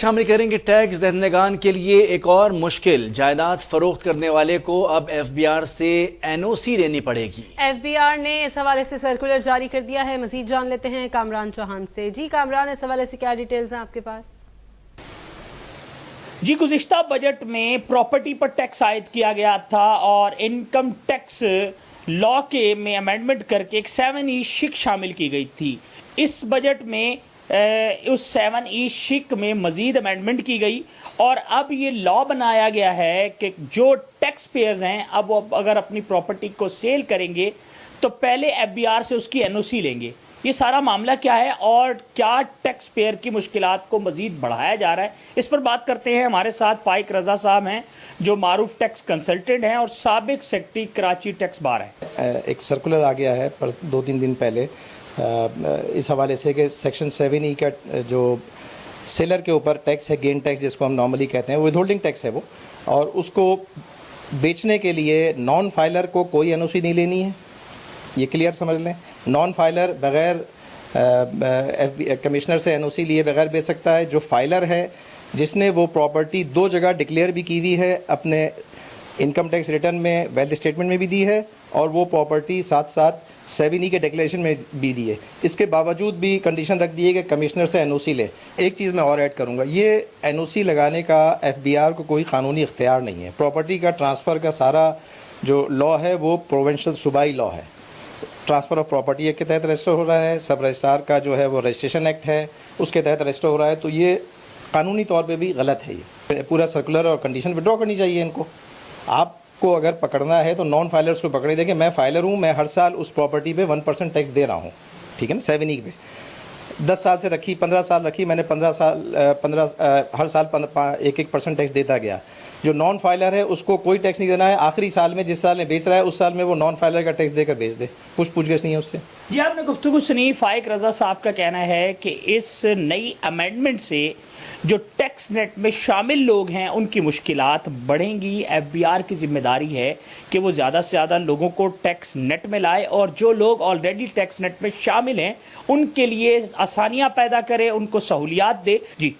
شامل کریں گے ٹیکس دہندگان کے لیے ایک اور مشکل، جائیداد فروخت کرنے والے کو اب ایف بی آر سے NOC لینی پڑے گی۔ ایف بی آر نے اس حوالے سے سرکولر جاری کر دیا ہے۔ مزید جان لیتے ہیں کامران چوہان سے۔ جی کامران، اس حوالے سے کیا ڈیٹیلز ہیں آپ کے پاس؟ جی، گزشتہ بجٹ میں پراپرٹی پر ٹیکس عائد کیا گیا تھا اور انکم ٹیکس لا کے میں امینڈمنٹ کر کے ایک 7E شک شامل کی گئی تھی۔ اس بجٹ میں اس 7E شک میں مزید امینڈمنٹ کی گئی اور اب یہ لا بنایا گیا ہے کہ جو ٹیکس پیئرز ہیں اب وہ اگر اپنی پراپرٹی کو سیل کریں گے تو پہلے ایف بی آر سے اس کی NOC لیں گے۔ یہ سارا معاملہ کیا ہے اور کیا ٹیکس پیئر کی مشکلات کو مزید بڑھایا جا رہا ہے، اس پر بات کرتے ہیں۔ ہمارے ساتھ فائق رضا صاحب ہیں جو معروف ٹیکس کنسلٹنٹ ہیں اور سابق سیکرٹری کراچی ٹیکس بار ہیں۔ ایک سرکولر آ گیا ہے 2-3 دن پہلے اس حوالے سے کہ سیکشن 7E کا جو سیلر کے اوپر ٹیکس ہے، گین ٹیکس جس کو ہم نارملی کہتے ہیں، ود ہولڈنگ ٹیکس ہے وہ، اور اس کو بیچنے کے لیے نان فائلر کو کوئی NOC نہیں لینی ہے۔ یہ کلیئر سمجھ لیں، نان فائلر بغیر کمشنر سے NOC لیے بغیر بیچ سکتا ہے۔ جو فائلر ہے جس نے وہ پراپرٹی 2 جگہ ڈکلیئر بھی کی ہوئی ہے، اپنے انکم ٹیکس ریٹرن میں، ویلتھ اسٹیٹمنٹ میں بھی دی ہے، اور وہ پراپرٹی ساتھ ساتھ 7E کے ڈکلیریشن میں بھی دی ہے، اس کے باوجود بھی کنڈیشن رکھ دی ہے کہ کمشنر سے NOC لے۔ ایک چیز میں اور ایڈ کروں گا، یہ NOC لگانے کا ایف بی آر کو کوئی قانونی اختیار نہیں ہے۔ پراپرٹی کا ٹرانسفر کا سارا جو لا ہے وہ پروونشل صوبائی لا ہے۔ ٹرانسفر آف پراپرٹی ایکٹ کے تحت رجسٹر ہو رہا ہے، سب رجسٹرار کا جو ہے وہ رجسٹریشن ایکٹ ہے اس کے تحت رجسٹر ہو رہا ہے، تو یہ قانونی طور پہ بھی غلط ہے۔ یہ پورا سرکولر اور کنڈیشن وڈرا کرنی چاہیے ان کو۔ آپ کو اگر پکڑنا ہے تو نان فائلرز کو پکڑے دیں کہ میں فائلر ہوں، میں ہر سال اس پراپرٹی پہ 1% ٹیکس دے رہا ہوں، ٹھیک ہے نا، 7E پہ 10 سال سے رکھی، 15 سال رکھی میں نے، 15 ہر سال 1% ٹیکس دیتا گیا۔ جو نان فائلر ہے اس کو کوئی ٹیکس نہیں دینا ہے، آخری سال میں جس سال میں بیچ رہا ہے اس سال میں وہ نان فائلر کا ٹیکس دے کر بیچ دے، پوچھ گچھ نہیں ہے اس سے۔ یہ آپ نے گفتگو سنی، فائق رضا صاحب کا کہنا ہے کہ اس نئی امینڈمنٹ سے جو ٹیکس نیٹ میں شامل لوگ ہیں ان کی مشکلات بڑھیں گی۔ ایف بی آر کی ذمہ داری ہے کہ وہ زیادہ سے زیادہ لوگوں کو ٹیکس نیٹ میں لائے اور جو لوگ آلریڈی ٹیکس نیٹ میں شامل ہیں ان کے لیے آسانیاں پیدا کرے، ان کو سہولیات دے۔ جی